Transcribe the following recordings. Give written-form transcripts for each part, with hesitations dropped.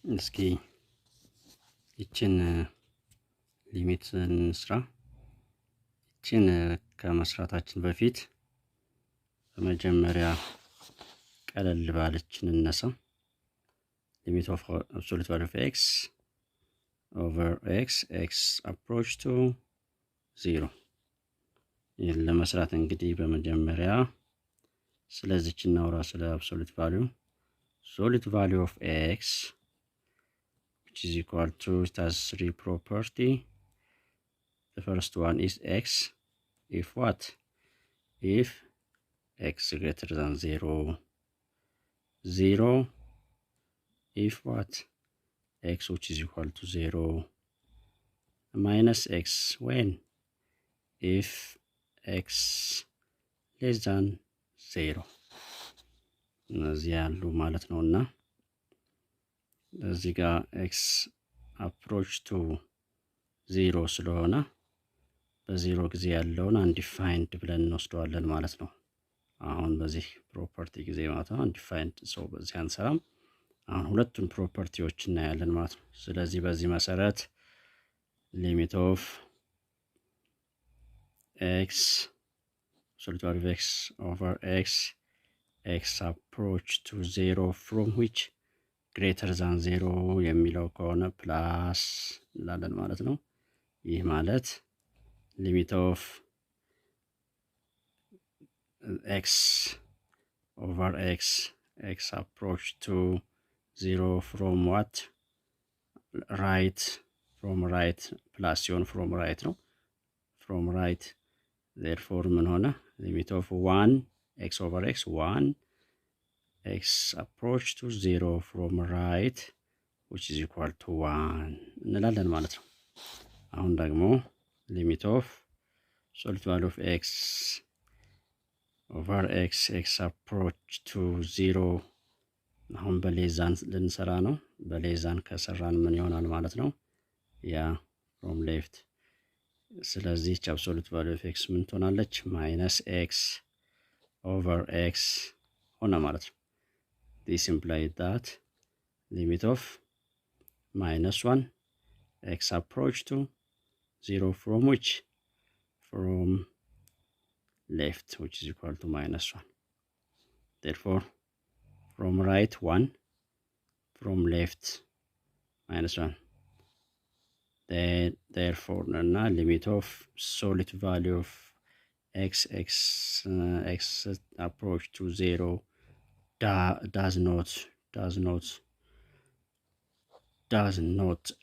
እስኪ ይችን ሊሚት እንስራ። ይችን ከመስራታችን በፊት በመጀመሪያ ቀለል ባለችን እንነሳ። limit of absolute value of x over x approach to 0 ይህን ለመስራት እንግዲህ በመጀመሪያ ስለዚህች እናውራ፣ ስለ absolute value of x which is equal to, it has three property. The first one is x if what? If x greater than 0 if what? X which is equal to 0 minus x when? If x less than 0 እነዚህ ያሉ ማለት ነውና እዚህ ጋር x approach to 0 ስለሆነ በ0 ጊዜ ያለውን undefined ብለን እንወስደዋለን ማለት ነው። አሁን በዚህ ፕሮፐርቲ ጊዜ ማለት ነው undefined ሰው በዚህ አንሰራም። አሁን ሁለቱን ፕሮፐርቲዎች እናያለን ማለት ነው። ስለዚህ በዚህ መሰረት limit of x absolute value of x over x approach to 0 from which greater than 0 የሚለው ከሆነ ፕላስ እንላለን ማለት ነው። ይህ ማለት limit of x over x approach to 0 from what? from right plus ሲሆን from right ነው። from right therefore ምን ሆነ? limit of 1 x over x 1 x approach to 0 from right which is equal to 1 እንላለን ማለት ነው። አሁን ደግሞ limit of absolute value of x over x approach to 0 አሁን በሌዛን ልንሰራ ነው። በሌዛን ከሰራን ምን ይሆናል ማለት ነው? ያ from left። ስለዚህ absolute value of x ምን ትሆናለች? minus x over x ሆነ ማለት ነው። this implies that limit of minus 1 x approach to 0 from which? from left which is equal to minus 1. Therefore from right 1, from left minus 1. Therefore limit of solid value of x approach to 0 does not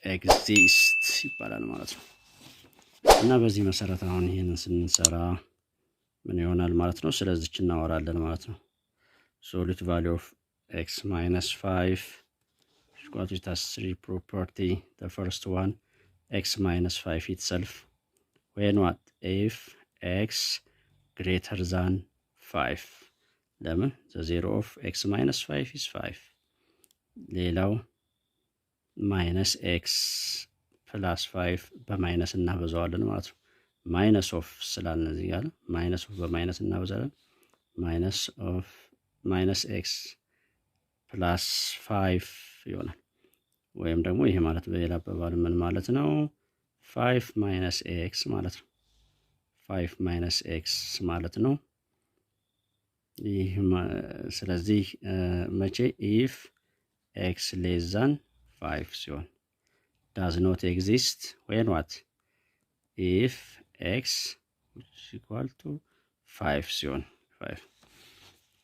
exist ይባላል ማለት ነው። እና በዚህ መሰረት አሁን ይሄንን ስንሰራ ምን ይሆናል ማለት ነው? ስለዚህ እናወራለን ማለት ነው። solid value of x minus 5 equal to has three property. The first one, x minus 5 itself when what? if x greater than 5 ለምን? the zero of x minus 5 is 5 ሌላው minus x plus 5 በማይነስ እናበዛዋለን ማለት ነው። minus of ስላልን እዚህ ጋር minus of በማይነስ እናበዛለን minus x plus 5 ይሆናል። ወይም ደግሞ ይሄ ማለት በሌላ አባባል ምን ማለት ነው? 5 minus x ማለት ነው። 5 minus x ማለት ነው። ይህ ስለዚህ መቼ? if x less than 5 ሲሆን does not exist when what? if x which is equal to 5 ሲሆን 5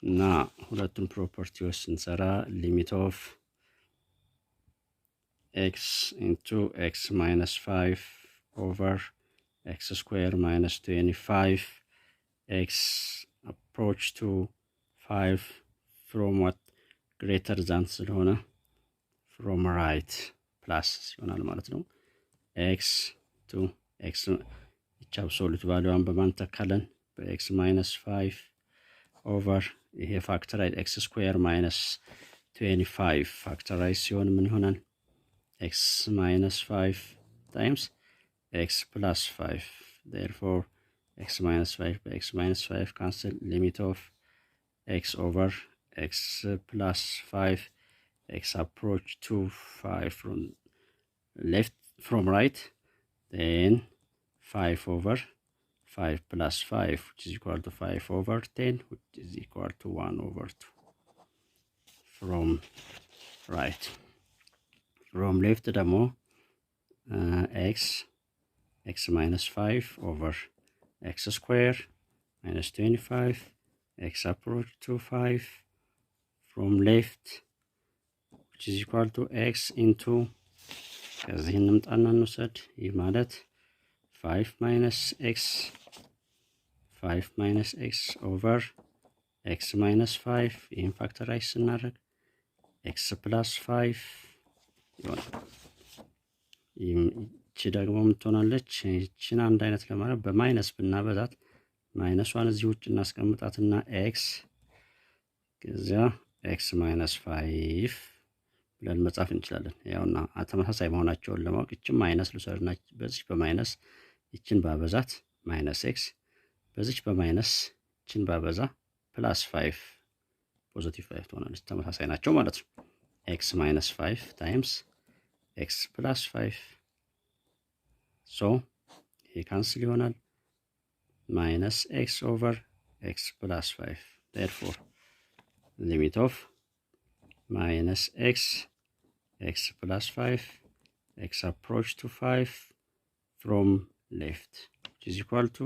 እና ሁለቱን ፕሮፐርቲዎች ስንሰራ limit of x into x minus 5 over x square minus 25 x approach to 5 from what? greater than ስለሆነ from right plus ይሆናል ማለት ነው። x to x እቺ አብሶሉት ቫልዩዋን በማንተካለን በx minus 5 over ይሄ ፋክተራይዝ x square minus 25 ፋክተራይዝ ሲሆን ምን ይሆናል? x minus 5 times x plus 5 therefore x minus 5 by x minus 5 cancel limit of x over x plus 5 x approach to 5 from right, then 5 over 5 plus 5, which is equal to 5 over 10, which is equal to 1 over 2 from right. From left ደግሞ x minus 5 over x square minus 25, x approach to 5 from left, which is equal to x into ከዚህ እንምጣና እንውሰድ። ይህ ማለት 5 minus x over x minus 5 ይህን ፋክተራይዝ ስናደርግ x plus 5 ይሆናል። ይቺ ደግሞ ምትሆናለች። ይቺን አንድ አይነት ለማድረግ በማይነስ ብናበዛት ማይነሷን እዚህ ውጭ እናስቀምጣትና x ከዚያ x minus 5 ብለን መጻፍ እንችላለን። ያውና ተመሳሳይ መሆናቸውን ለማወቅ ይችን ማይነስ ልውሰድና በዚህ በማይነስ ይችን ባበዛት ማይነስ x በዚህ በማይነስ ይችን ባበዛ ፕላስ 5 ፖዚቲቭ 5 ትሆናለች። ተመሳሳይ ናቸው ማለት ነው። x minus 5 times x plus 5 so ይሄ ካንስል ይሆናል። minus x over x plus 5 therefore limit of minus x plus 5 x approach to 5 from left, which is equal to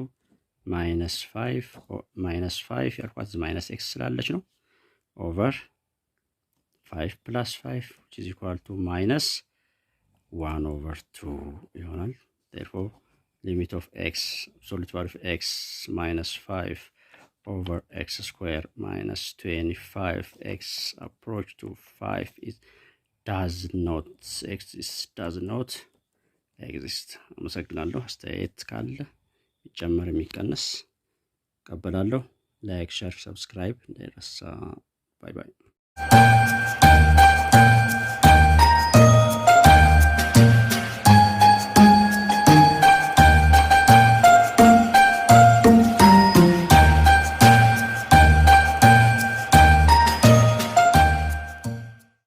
minus 5 ያልኳት minus x ስላለች ነው over 5 plus 5, which is equal to minus 1 over 2 ይሆናል። therefore limit of x, absolute value of x minus 5 over x square minus 25 x approach to 5 is does not exist። አመሰግናለሁ። አስተያየት ካለ ይጨመር የሚቀንስ ቀበላለሁ። ላይክ ሼር ሰብስክራይብ እንዳይረሳ። ባይ ባይ።